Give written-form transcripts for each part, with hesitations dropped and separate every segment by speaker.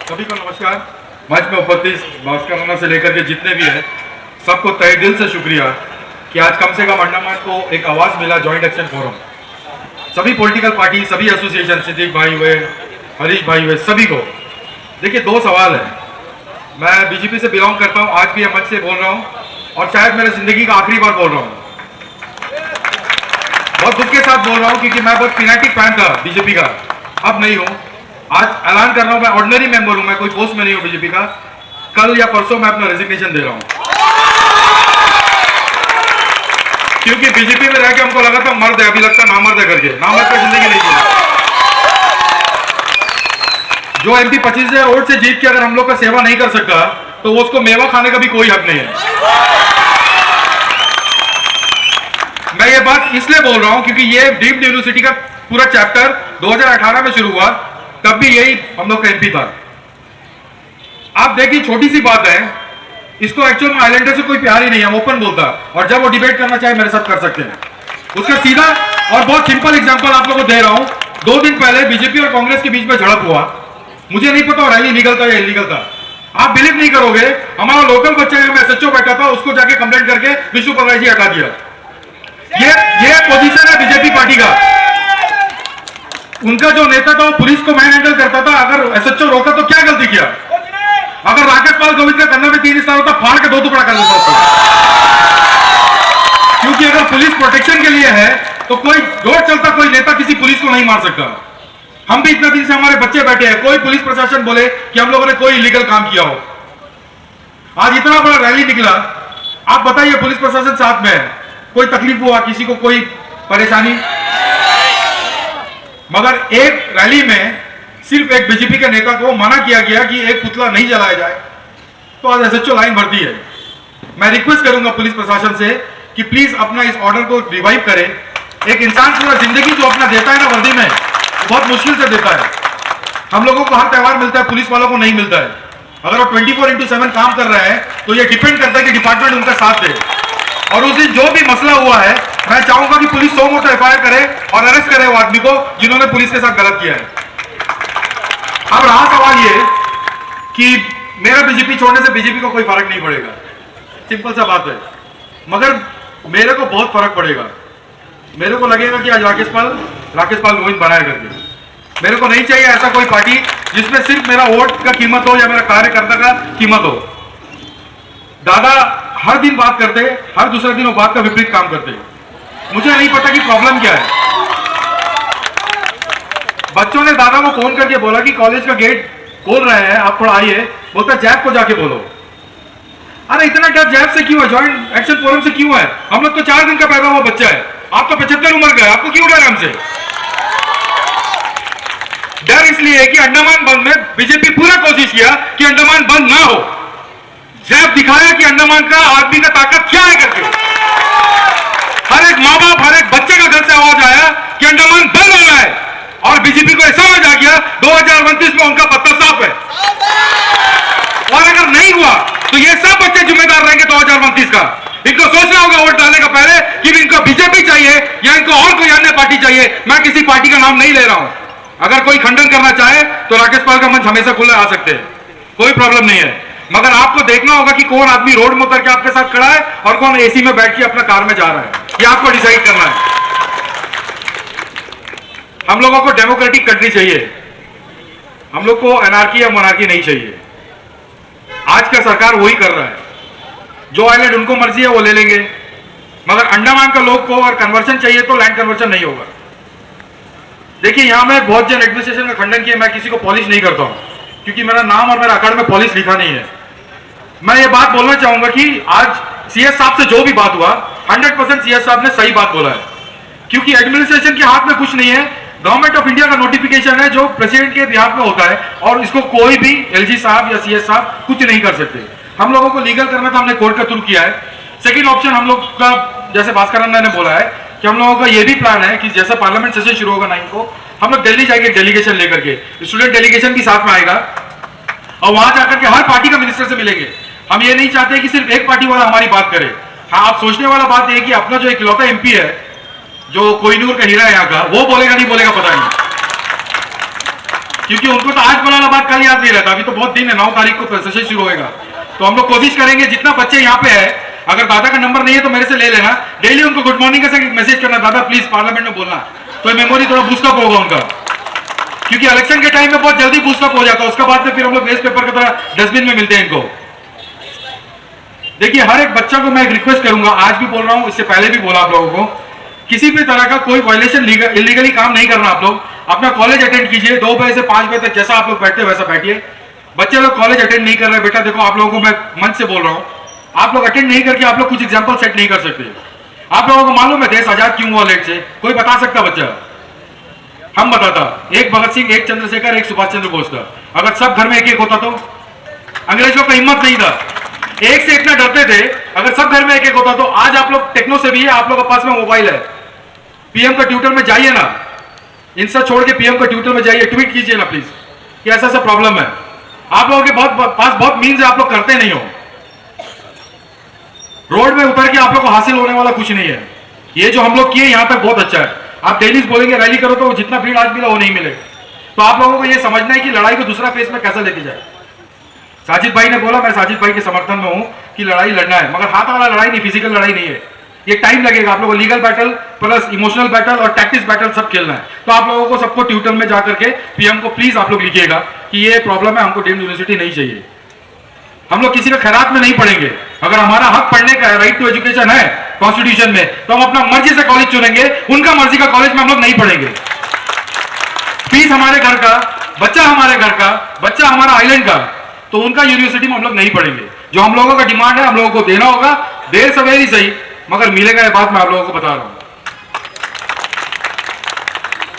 Speaker 1: सभी को नमस्कार। मंच में उपस्थित भास्कर से लेकर के जितने भी हैं सबको तहे दिल से शुक्रिया कि आज कम से कम अंडमान को एक आवाज़ मिला जॉइंट एक्शन फोरम। सभी पॉलिटिकल पार्टी, सभी एसोसिएशन, सिद्दीक भाई हुए, हरीश भाई हुए, सभी को देखिए दो सवाल है। मैं बीजेपी से बिलोंग करता हूँ, आज भी मैं मंच से बोल रहा हूँ और शायद मेरे जिंदगी का आखिरी बार बोल रहा हूँ। बहुत दुख के साथ बोल रहा हूँ क्योंकि मैं बहुत फैनेटिक फैन था बीजेपी का, अब नहीं हूँ। आज ऐलान कर रहा हूँ, मैं ऑर्डिनरी मेंबर हूँ, मैं कोई पोस्ट में नहीं हूँ बीजेपी का। कल या परसों मैं अपना रेजिग्नेशन दे रहा हूँ क्योंकि बीजेपी में रह के हमको लगा था मर्द है, अभी लगता ना मर्द है करके। ना मर्द का जिंदगी नहीं जी। जो एमपी 25,000 वोट से जीत के अगर हम लोग का सेवा नहीं कर सकता तो उसको मेवा खाने का भी कोई हक नहीं है। मैं ये बात इसलिए बोल रहा हूं क्योंकि ये डीम्ड यूनिवर्सिटी का पूरा चैप्टर 2018 में शुरू हुआ, तब भी यही हम लोग का एमपी था। आप देखिए छोटी सी बात है, इसको एक्चुअल में आइलैंडर से कोई प्यार ही नहीं है, ओपन बोलता, और जब वो डिबेट करना चाहे मेरे साथ कर सकते हैं। उसका सीधा और बहुत सिंपल एग्जांपल आप लोगों को दे रहा हूं। 2 दिन पहले बीजेपी और कांग्रेस के बीच में झड़प हुआ, मुझे नहीं पता रैली लीगल था या इलीगल था। आप बिलीव नहीं करोगे, हमारा लोकल बच्चा है, मैं एसएचओ बैठा था, उसको जाके कंप्लेंट करके विष्णु पदराई जी हटा दिया। ये पोजीशन है बीजेपी पार्टी का। उनका जो नेता था वो पुलिस को मैन हैंडल करता था, अगर एसएचओ रोका तो क्या गलती किया? अगर राकेश पाल गोविंद का करना में 3 स्टार होता, फाड़ के 2 टुकड़ा कर देता उसको। क्योंकि अगर पुलिस प्रोटेक्शन के लिए है तो कोई रोड चलता कोई नेता किसी पुलिस को नहीं मार सकता। हम भी इतना दिन से हमारे बच्चे बैठे हैं, कोई पुलिस प्रशासन बोले कि हम लोगों ने कोई इलीगल काम किया हो। आज इतना बड़ा रैली निकला, आप बताइए पुलिस प्रशासन साथ में है, कोई तकलीफ हुआ किसी को, कोई परेशानी? मगर एक रैली में सिर्फ एक बीजेपी के नेता को मना किया गया कि एक पुतला नहीं जलाया जाए, तो आज एसएचओ लाइन भरती है। मैं रिक्वेस्ट करूंगा पुलिस प्रशासन से कि प्लीज अपना इस ऑर्डर को रिवाइव करे। एक इंसान पूरा जिंदगी जो अपना देता है ना वर्दी में, बहुत मुश्किल से देता है। हम लोगों को हर त्योहार मिलता है, पुलिस वालों को नहीं मिलता है। अगर वो 24/7 काम कर रहा है तो ये डिपेंड करता है कि डिपार्टमेंट उनका साथ दे। और उस दिन जो भी मसला हुआ है, मैं चाहूंगा कि पुलिस 100 मोटा एफआईआर करे और अरेस्ट करे वो आदमी को जिन्होंने पुलिस के साथ गलत किया है। अब रहा सवाल ये कि मेरा बीजेपी छोड़ने से बीजेपी को कोई फर्क नहीं पड़ेगा, सिंपल सा बात है। मगर मेरे को बहुत फर्क पड़ेगा। मेरे को लगेगा कि आज राकेश पाल गोविंद बनाए करके। मेरे को नहीं चाहिए ऐसा कोई पार्टी जिसमें सिर्फ मेरा वोट का कीमत हो या मेरा कार्यकर्ता का कीमत हो। दादा हर दिन बात करते, हर दूसरे दिन वो बात का विपरीत काम करते। मुझे नहीं पता कि प्रॉब्लम क्या है। बच्चों ने दादा को फोन करके बोला कि कॉलेज का गेट खोल रहे हैं, आप थोड़ा आइए। बोलता जैब को जाके बोलो। अरे इतना डर जैब से क्यों है, ज्वाइंट एक्शन फोरम से क्यों है? हम लोग तो 4 दिन का पैदा हुआ बच्चा है, आप तो 75 उम्र का है, आपको क्यों डर हमसे? डर इसलिए है कि अंडमान बंद में बीजेपी पूरा कोशिश किया कि अंडमान बंद ना हो। जैब दिखाया कि अंडमान का आदमी का ताकत क्या है करके। हर एक माँ बाप, हर एक बच्चे का घर से आवाज आया कि अंडमान बंद होना है, और बीजेपी को समझ आ गया 2029 में उनका पत्ता साफ है। और अगर नहीं हुआ तो ये सब बच्चे जिम्मेदार रहेंगे 2029 का। इनको सोचना होगा वोट डालने का पहले कि इनको बीजेपी चाहिए या इनको और कोई अन्य पार्टी चाहिए। मैं किसी पार्टी का नाम नहीं ले रहा हूं। अगर कोई खंडन करना चाहे तो राकेश पाल का मंच हमेशा खुला आ सकते हैं, कोई प्रॉब्लम नहीं है। मगर आपको देखना होगा कि कौन आदमी रोड में उतर के आपके साथ खड़ा है और कौन एसी में बैठ के अपना कार में जा रहा है, ये आपको डिसाइड करना है। हम लोगों को डेमोक्रेटिक कंट्री चाहिए, हम लोग को एनार्की या मोनार्की नहीं चाहिए। आज का सरकार वही कर रहा है, जो आइलैंड उनको मर्जी है वो ले लेंगे। मगर अंडमान का लोग को अगर कन्वर्शन चाहिए तो लैंड कन्वर्शन नहीं होगा। देखिए यहां में बहुत जन एडमिनिस्ट्रेशन का खंडन किया, मैं किसी को पॉलिश नहीं करता हूं क्योंकि मेरा नाम और मेरा अकाउंट में पॉलिश लिखा नहीं है। मैं ये बात बोलना चाहूंगा कि आज सीएस साहब से जो भी बात हुआ 100% सीएस साहब ने सही बात बोला है, क्योंकि एडमिनिस्ट्रेशन के हाथ में कुछ नहीं है। गवर्नमेंट ऑफ इंडिया का नोटिफिकेशन है जो प्रेसिडेंट के बिहाफ में होता है, और इसको कोई भी एलजी साहब या सीएस साहब कुछ नहीं कर सकते। हम लोगों को लीगल करना था, हमने कोर्ट का थ्रू किया है। सेकंड ऑप्शन हम लोग का, जैसे भास्कर अन्ना ने बोला है कि हम लोगों का ये भी प्लान है कि जैसा पार्लियामेंट सेशन शुरू होगा 9 को, हम लोग दिल्ली जाएंगे डेलीगेशन लेकर के। स्टूडेंट डेलीगेशन भी साथ में आएगा और वहां जाकर के हर पार्टी का मिनिस्टर से मिलेंगे। हम ये नहीं चाहते कि सिर्फ एक पार्टी वाला हमारी बात करे। हाँ, आप सोचने वाला बात यह कि अपना जो इकलौता एमपी है, जो कोहिनूर का हीरा है यहाँ का, वो बोलेगा नहीं बोलेगा पता नहीं। क्योंकि उनको तो आज बोला बात कल याद नहीं रहता। अभी तो बहुत दिन है, 9 तारीख को सेशन शुरू होगा। तो हम लोग कोशिश करेंगे जितना बच्चे यहाँ पे है, अगर दादा का नंबर नहीं है तो मेरे से ले लेना, डेली उनको गुड मॉर्निंग का मैसेज करना, दादा प्लीज पार्लियामेंट में बोलना, तो मेमोरी थोड़ा बूस्टअप होगा उनका। क्योंकि इलेक्शन के टाइम में बहुत जल्दी बूस्टअप हो जाता है, उसके बाद में फिर हम लोग वेस्ट पेपर की तरह डस्टबिन में मिलते हैं इनको। देखिए हर एक बच्चा को मैं एक रिक्वेस्ट करूंगा, आज भी बोल रहा हूं, इससे पहले भी बोला आप लोगों को, किसी भी तरह का कोई वायलेशन इलीगली काम नहीं करना। आप लोग अपना कॉलेज अटेंड कीजिए 2 बजे से 5 बजे तक, जैसा आप लोग बैठते वैसा बैठिए। बच्चे लोग कॉलेज अटेंड नहीं कर रहे, बेटा देखो आप लोगों को मैं मंच से बोल रहा हूं, आप लोग अटेंड नहीं करके आप लोग कुछ एग्जाम्पल सेट नहीं कर सकते। आप लोगों को मालूम है देश आजाद क्यों हुआ लेट से? कोई बता सकता बच्चा? हम बताता, एक भगत सिंह, एक चंद्रशेखर, एक सुभाष चंद्र बोस था। अगर सब घर में एक एक होता तो? अंग्रेजों का हिम्मत नहीं था, एक से इतना डरते थे। अगर सब घर में एक एक होता तो आज आप लोग टेक्नो से भी है, आप लोगों के पास में मोबाइल है, पीएम का ट्विटर में जाइए ना, इंस्टा छोड़ के पीएम का ट्विटर में जाइए, ट्वीट कीजिए ना प्लीज कि ऐसा ऐसा प्रॉब्लम है। आप लोगों के पास बहुत मीन्स है, आप लोग करते नहीं हो। रोड में उतर के आप लोग को हासिल होने वाला कुछ नहीं है। ये जो हम लोग किए यहाँ तक बहुत अच्छा है। आप डेली बोलेंगे रैली करो तो जितना भीड़ आज मिला वो नहीं मिलेगा। तो आप लोगों को ये समझना है कि लड़ाई को दूसरा फेस में कैसे लेके जाए। साजिद भाई ने बोला, मैं साजिद भाई के समर्थन में हूं कि लड़ाई लड़ना है, मगर हाथ वाला लड़ाई नहीं, फिजिकल लड़ाई नहीं है। ये टाइम लगेगा, आप लोगों को legal battle plus emotional battle और टैक्टिक्स बैटल सब खेलना है। तो आप लोगों को सबको ट्विटर में जाकर के पीएम को प्लीज आप लोग लिखिएगा कि ये प्रॉब्लम है, हमको डीम्ड यूनिवर्सिटी नहीं चाहिए। हम लोग किसी का खैरात में नहीं पढ़ेंगे। अगर हमारा हक पढ़ने का राइट टू एजुकेशन है कॉन्स्टिट्यूशन में, तो हम अपना मर्जी से कॉलेज चुनेंगे, उनका मर्जी का कॉलेज में हम लोग नहीं पढ़ेंगे। फीस हमारे घर का, बच्चा हमारे घर का, बच्चा हमारा आइलैंड का, तो उनका यूनिवर्सिटी में हम लोग नहीं पढ़ेंगे। जो हम लोगों का डिमांड है हम लोगों को देना होगा, देर सवेर ही सही, मगर मिलेगा। ये बात मैं आप लोगों को बता रहा हूं।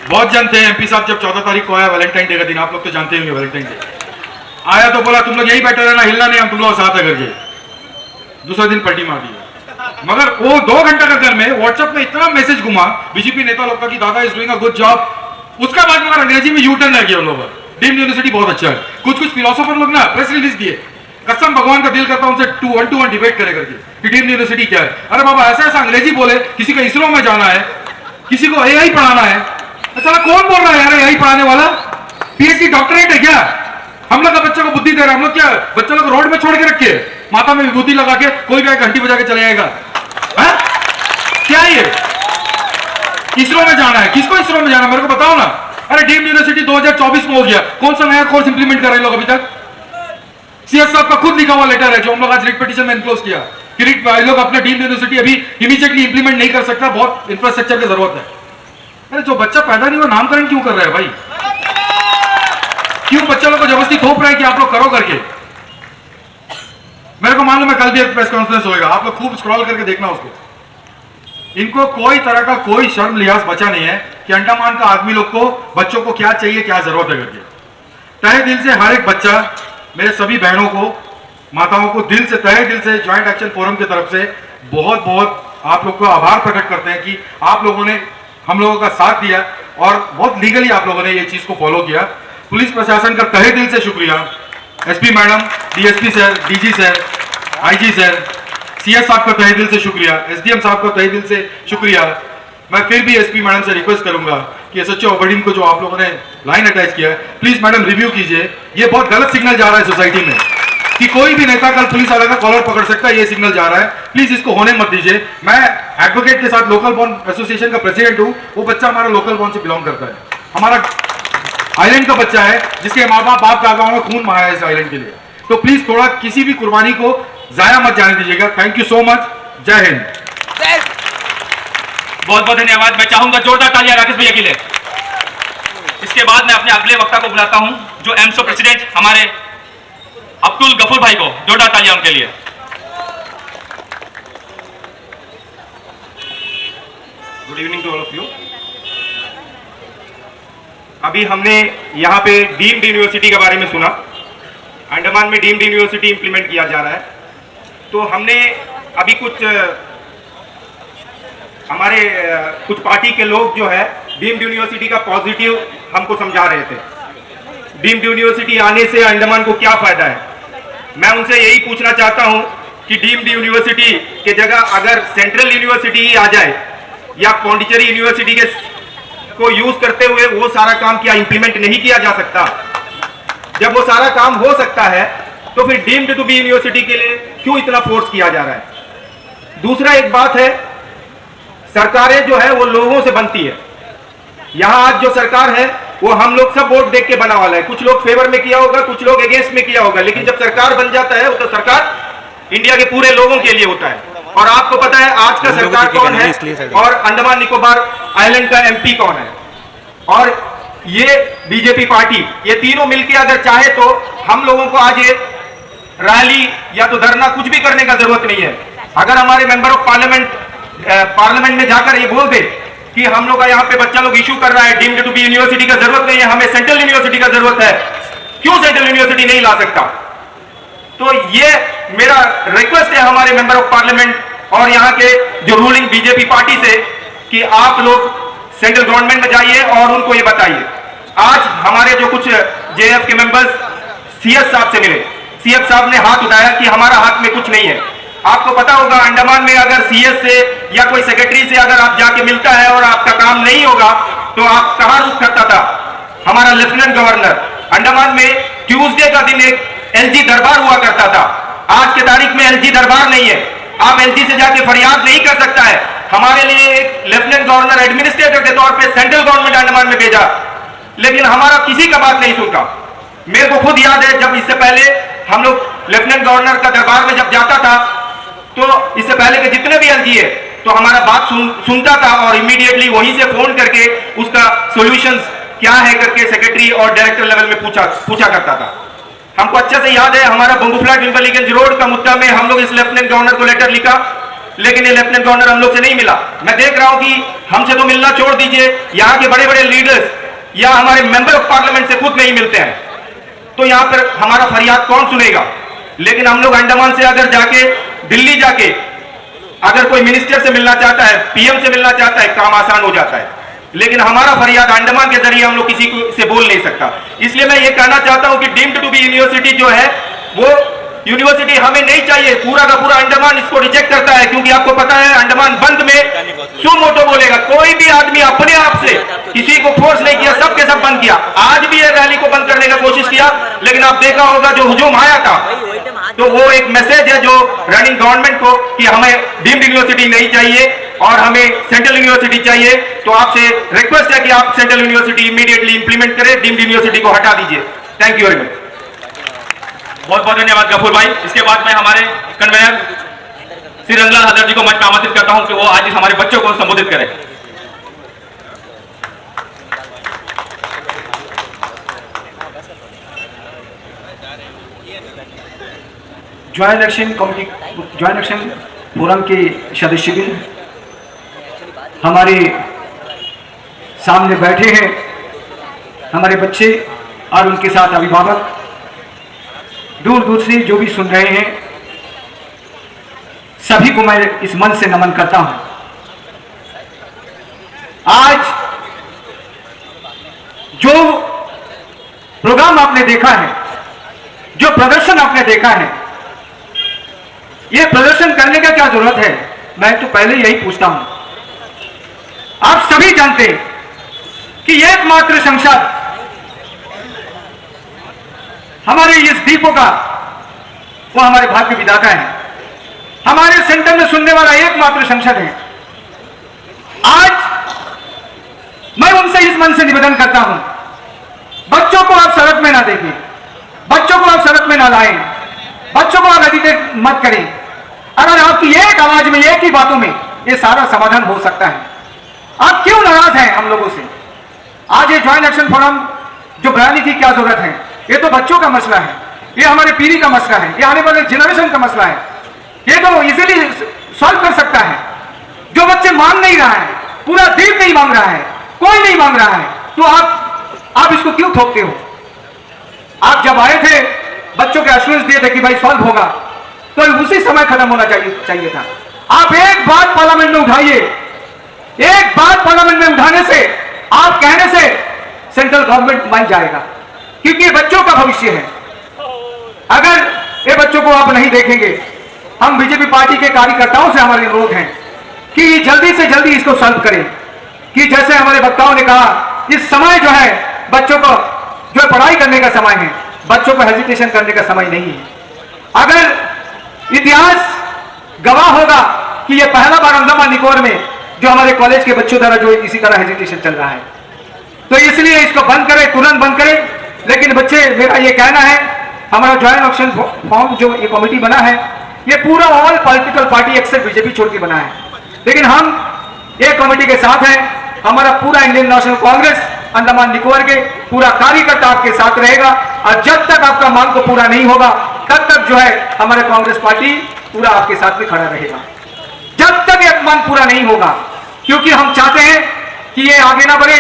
Speaker 1: बहुत जन थे, एमपी साहब जब 14 तारीख को आया वैलेंटाइन डे का दिन, आप लोग तो जानते होंगे वैलेंटाइन डे आया, तो बोला तुम लोग यही बैठे रहना, हिलना नहीं, हम तुम लोग साथ है करके। दूसरा दिन पलटी मार दिया। मगर वो 2 घंटा के अंदर में व्हाट्सएप में इतना मैसेज घुमा बीजेपी नेता लोग का कि दादा is doing a good job. उसका बाद मगर अंग्रेजी में यूटर्न लग गया उन लोग, डीम्ड यूनिवर्सिटी बहुत अच्छा है। कुछ फिलोसोफर लोग ना प्रेस रिलीज दिए, कसम भगवान का दिल करता उनसे 2-on-2 डिबेट करे करके कि डीम्ड यूनिवर्सिटी क्या है। अरे बाबा ऐसा ऐसा अंग्रेजी बोले, किसी को इसरो में जाना है, किसी को एआई पढ़ाना है। अच्छा कौन बोल रहा है यार एआई पढ़ाने वाला? पीएचडी डॉक्टरेट है क्या? हम लोग का बच्चों को बुद्धि दे रहे हैं। हम लोग क्या बच्चों लोग रोड में छोड़ के रखे, माथा में विभूति लगा के कोई भी घंटी बजा के चले जाएगा? क्या ये इसरो में जाना है? किसको इसरो में जाना है मेरे को बताओ ना। अरे डीम्ड यूनिवर्सिटी 2024 में हो गया, कौन सा नया कोर्स इंप्लीमेंट कर रहे हैं लोग अभी तक? सीएस साहब का खुद लिखा हुआ लेटर है जो हम लोग आज रिट पिटीशन में एनक्लोज किया कि रिट लोग अपना डीम्ड यूनिवर्सिटी अभी इमीडिएटली इंप्लीमेंट नहीं कर सकता, बहुत इंफ्रास्ट्रक्चर की जरूरत है। अरे जो बच्चा पैदा नहीं हुआ नामकरण क्यों कर रहा है भाई? क्यों बच्चों को जबरदस्ती थोप रहे हैं कि आप लोग करो करके? मेरे को मालूम है कल भी एक प्रेस कॉन्फ्रेंस होगा, आप लोग खूब स्क्रॉल करके देखना उसको। इनको कोई तरह का कोई शर्म लिहाज बचा नहीं है कि अंडमान का आदमी लोग को बच्चों को क्या चाहिए क्या जरूरत है करके। तहे दिल से हर एक बच्चा, मेरे सभी बहनों को, माताओं को दिल से, तहे दिल से ज्वाइंट एक्शन फोरम की तरफ से बहुत बहुत आप लोग को आभार प्रकट करते हैं कि आप लोगों ने हम लोगों का साथ दिया और बहुत लीगली आप लोगों ने ये चीज को फॉलो किया। पुलिस प्रशासन का तहे दिल से शुक्रिया। SP madam, DSP sir, DG sir, IG sir, CS साहब का तहे दिल से शुक्रिया, एसडीएम साहब का तहे दिल से शुक्रिया। मैं फिर भी एसपी मैडम से रिक्वेस्ट करूंगा कि एसएचओ अबड़ीन को जो आप लोगों ने लाइन अटैच किया है, प्लीज मैडम रिव्यू कीजिए। ये बहुत गलत सिग्नल जा रहा है सोसाइटी में कि कोई भी नेता कल पुलिस वाले का कॉलर पकड़ सकता है, ये सिग्नल जा रहा है। प्लीज इसको होने मत दीजिए। मैं एडवोकेट के साथ लोकल बॉन्ड एसोसिएशन का प्रेसिडेंट हूं, वो बच्चा हमारा लोकल बॉन्ड से बिलोंग करता है, हमारा आइलैंड का बच्चा है जिसके माँ बाप दादाओं ने खून बहाया इस आइलैंड के लिए। तो प्लीज थोड़ा किसी भी कुर्बानी को जाया मत जाने दीजिएगा। थैंक यू सो मच, जय हिंद।
Speaker 2: बहुत बहुत धन्यवाद। मैं चाहूंगा जोरदार तालियां राकेश भैया के लिए। इसके बाद मैं अपने अगले वक्ता को बुलाता हूं जो एमसो प्रेसिडेंट हमारे अब्दुल गफूर भाई को, जोरदार तालियां उनके लिए।
Speaker 3: Good evening to all of you. अभी हमने यहाँ पे डीम्ड यूनिवर्सिटी के बारे में सुना। अंडमान में डीम्ड यूनिवर्सिटी इंप्लीमेंट किया जा रहा है। तो हमने अभी हमारे कुछ पार्टी के लोग जो है डीम्ड यूनिवर्सिटी का पॉजिटिव हमको समझा रहे थे। डीम्ड यूनिवर्सिटी आने से अंडमान को क्या फायदा है? मैं उनसे यही पूछना चाहता हूं कि डीम्ड यूनिवर्सिटी के जगह अगर सेंट्रल यूनिवर्सिटी ही आ जाए या पौंडीचेरी यूनिवर्सिटी के को यूज करते हुए वो सारा काम क्या इंप्लीमेंट नहीं किया जा सकता? जब वो सारा काम हो सकता है तो फिर डीम्ड टू बी यूनिवर्सिटी के लिए क्यों इतना फोर्स किया जा रहा है? दूसरा एक बात है, सरकारें जो है वो लोगों से बनती है। यहां आज जो सरकार है वो हम लोग सब वोट देख के बना वाला है। कुछ लोग फेवर में किया होगा, कुछ लोग अगेंस्ट में किया होगा, लेकिन जब सरकार बन जाता है वो तो सरकार इंडिया के पूरे लोगों के लिए होता है। और आपको पता है आज का सरकार कौन है और अंडमान निकोबार आइलैंड का एमपी कौन है, और ये बीजेपी पार्टी, ये तीनों मिलकर अगर चाहे तो हम लोगों को आज ये रैली या तो धरना कुछ भी करने का जरूरत नहीं है। अगर हमारे मेंबर ऑफ पार्लियामेंट में जाकर ये बोल दे कि हम लोग का यहाँ पे बच्चा लोग इशू कर रहा है डीम्ड टू बी यूनिवर्सिटी का जरूरत नहीं है, हमें सेंट्रल यूनिवर्सिटी का जरूरत है, क्यों सेंट्रल यूनिवर्सिटी नहीं ला सकता? तो ये मेरा रिक्वेस्ट है हमारे मेंबर ऑफ पार्लियामेंट और यहाँ के जो रूलिंग बीजेपी पार्टी से कि आप लोग सेंट्रल गवर्नमेंट में जाइए और उनको ये बताइए। आज हमारे जो कुछ जेएफ के मेंबर्स सीएस साहब से मिले, सीएस साहब ने हाथ उठाया कि हमारा हाथ में कुछ नहीं है। आपको पता होगा अंडमान में अगर सीएस से या कोई सेक्रेटरी से अगर आप जाके मिलता है और आपका काम नहीं होगा तो आप कहां रुक करता था? हमारा लेफ्टिनेंट गवर्नर अंडमान में ट्यूसडे का दिन एक एलजी दरबार हुआ करता था। आज के तारीख में एलजी दरबार नहीं है, आप एलजी से जाके फरियाद नहीं कर सकता है। हमारे लिए एक लेफ्टिनेंट गवर्नर एडमिनिस्ट्रेटर के तौर पे सेंट्रल गवर्नमेंट अंडमान में भेजा, लेकिन हमारा किसी का बात नहीं सुनता। मेरे को खुद याद है जब इससे पहले हम लोग लेफ्टिनेंट गवर्नर का दरबार में जब जाता था तो इससे पहले के जितने भी एलजी है तो हमारा बात सुनता था और इमीडिएटली वहीं से फोन करके उसका सॉल्यूशंस क्या है करके सेक्रेटरी और डायरेक्टर लेवल में पूछा करता था। हमको अच्छे से याद है हमारा बंगूफ्लाट बिम्बलीगंज रोड का मुद्दा में हम लोग इस लेफ्टिनेंट गवर्नर को लेटर लिखा, लेकिन ये लेफ्टिनेंट गवर्नर हम लोग से नहीं मिला। मैं देख रहा हूं कि हमसे तो मिलना छोड़ दीजिए, यहाँ के बड़े बड़े लीडर्स या हमारे मेंबर ऑफ पार्लियामेंट से खुद नहीं मिलते हैं, तो यहाँ पर हमारा फरियाद कौन सुनेगा? लेकिन हम लोग अंडमान से अगर जाके दिल्ली जाके अगर कोई मिनिस्टर से मिलना चाहता है, पीएम से मिलना चाहता है, काम आसान हो जाता है, लेकिन हमारा फरियाद अंडमान के जरिए हम लोग किसी को से बोल नहीं सकता। इसलिए मैं ये कहना चाहता हूं कि डीम्ड टू बी यूनिवर्सिटी जो है वो यूनिवर्सिटी हमें नहीं चाहिए। पूरा का पूरा अंडमान इसको रिजेक्ट करता है, क्योंकि आपको पता है अंडमान बंद में सो मोटो बोलेगा। कोई भी आदमी अपने आप से किसी को फोर्स नहीं किया, सबके सब बंद किया। आज भी ये रैली को बंद करने का कोशिश किया, लेकिन आप देखा होगा जो हुजूम आया था तो वो एक मैसेज है जो रनिंग गवर्नमेंट को कि हमें डीम्ड यूनिवर्सिटी नहीं चाहिए और हमें सेंट्रल यूनिवर्सिटी चाहिए। तो आपसे रिक्वेस्ट है कि आप सेंट्रल यूनिवर्सिटी इमीडिएटली इंप्लीमेंट करें, डीम्ड यूनिवर्सिटी को हटा दीजिए। Thank you very much.
Speaker 2: बहुत बहुत धन्यवाद गफूर भाई। इसके बाद मैं हमारे कन्वेयर श्री रंगलाल हजर जी को मंच में आमंत्रित करता हूं कि वो आज हमारे बच्चों को संबोधित करें।
Speaker 4: ज्वाइंट एक्शन फोरम के सदस्यगण हमारे सामने बैठे हैं, हमारे बच्चे और उनके साथ अभिभावक, दूर दूर से जो भी सुन रहे हैं, सभी को मैं इस मन से नमन करता हूं। आज जो प्रोग्राम आपने देखा है, जो प्रदर्शन आपने देखा है, यह प्रदर्शन करने का क्या जरूरत है? मैं तो पहले यही पूछता हूं। आप सभी जानते हैं कि एकमात्र संसद हमारे इस द्वीपों का वो हमारे भाग्य विधाता है, हमारे सेंटर में सुनने वाला एकमात्र संसद है। आज मैं उनसे इस मन से निवेदन करता हूं, बच्चों को आप सड़क में ना देखें, बच्चों को आप सड़क में ना लाएं, बच्चों को आप एजिटेट मत करें। अगर आपकी एक आवाज में, एक ही बातों में ये सारा समाधान हो सकता है। आप क्यों नाराज हैं हम लोगों से? आज ये ज्वाइंट एक्शन फोरम जो बनाने की क्या जरूरत है? ये तो बच्चों का मसला है, ये हमारे पीढ़ी का मसला है, ये आने वाले जनरेशन का मसला है। ये तो इजीली सॉल्व कर सकता है। जो बच्चे मांग नहीं रहा है, पूरा द्वीप नहीं मांग रहा है, कोई नहीं मांग रहा है, तो आप इसको क्यों थोपते हो? आप जब आए थे बच्चों के एश्योरेंस दिए थे कि भाई सॉल्व होगा, तो उसी समय खत्म होना चाहिए था। आप एक बात पार्लियामेंट में उठाइए, एक बात पार्लियामेंट में उठाने से, आप कहने से सेंट्रल गवर्नमेंट मान जाएगा, क्योंकि ये बच्चों का भविष्य है। अगर ये बच्चों को आप नहीं देखेंगे, हम बीजेपी पार्टी के कार्यकर्ताओं से हमारे अनुरोध है कि जल्दी से जल्दी इसको सॉल्व करें। कि जैसे हमारे वक्ताओं ने कहा, इस समय जो है बच्चों को जो पढ़ाई करने का समय है, बच्चों को हेजिटेशन करने का समय नहीं है। अगर इतिहास गवाह होगा कि यह पहला बार अंडमान निकोबार में जो हमारे कॉलेज के बच्चों द्वारा जो इसी तरह हेजिटेशन चल रहा है, तो इसलिए इसको बंद करें, तुरंत बंद करें। लेकिन बच्चे, मेरा ये कहना है, हमारा ज्वाइंट एक्शन फॉर्म जो ये कमेटी बना है, ये पूरा all political party except BJP छोड़ के बना है, लेकिन हम एक कमेटी के साथ हैं। हमारा पूरा इंडियन नेशनल कांग्रेस अंडमान निकोबार के पूरा कार्यकर्ता आपके साथ रहेगा, और जब तक आपका मांग को पूरा नहीं होगा तब तक जो है हमारा कांग्रेस पार्टी पूरा आपके साथ में खड़ा रहेगा, जब तक एक मांग पूरा नहीं होगा। क्योंकि हम चाहते हैं कि ये आगे ना बढ़े।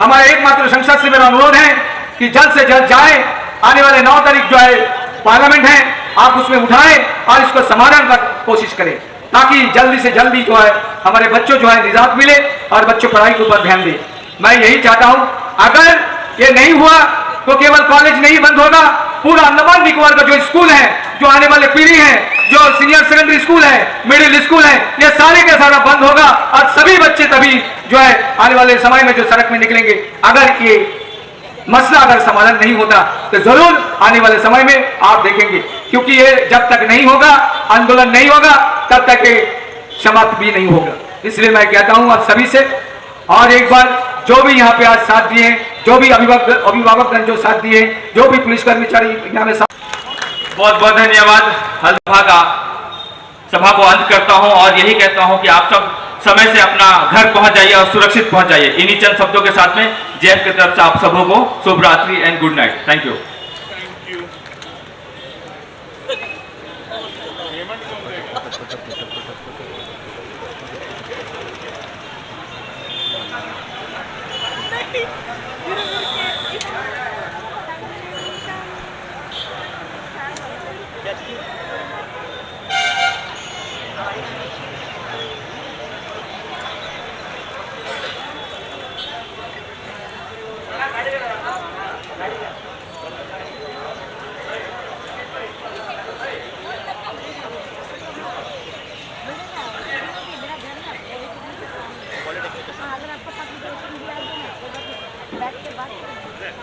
Speaker 4: हमारा एकमात्र संसद से मेरा अनुरोध है कि जल्द से जल्द जाए, आने वाले 9 तारीख जो है पार्लियामेंट है, आप उसमें उठाएं और इसको समाधान का कोशिश करें, ताकि जल्दी से जल्दी जो है हमारे बच्चों जो है निजात मिले और बच्चों पढ़ाई के ऊपर ध्यान दें। मैं यही चाहता हूं, अगर ये नहीं हुआ तो केवल कॉलेज नहीं बंद होगा, पूरा अंडमान निकोबार का जो स्कूल है, जो आने वाले पीढ़ी है, जो सीनियर सेकेंडरी स्कूल है, मिडिल स्कूल है, ये सारे का सारा बंद होगा और सभी बच्चे तभी जो है आने वाले समय में जो सड़क में निकलेंगे। अगर ये मसला अगर समाधान नहीं होता तो जरूर आने वाले समय में आप देखेंगे, क्योंकि ये जब तक नहीं होगा, आंदोलन नहीं होगा, तब तक ये समाप्त भी नहीं होगा। इसलिए मैं कहता हूं आप सभी से, और एक बार जो भी यहाँ पे आज साथ दिए, जो भी अभिभावकगण जो साथ दिए, जो भी पुलिस कर्मचारी यहाँ में
Speaker 2: बहुत बहुत धन्यवाद। सभा को अंत करता हूं और यही कहता हूं कि आप सब समय से अपना घर पहुंच जाइए और सुरक्षित पहुंच जाइए। इन्हीं चंद शब्दों के साथ में जेएफ की तरफ से आप सबों को शुभ रात्रि and good night. Thank you.
Speaker 5: Yes.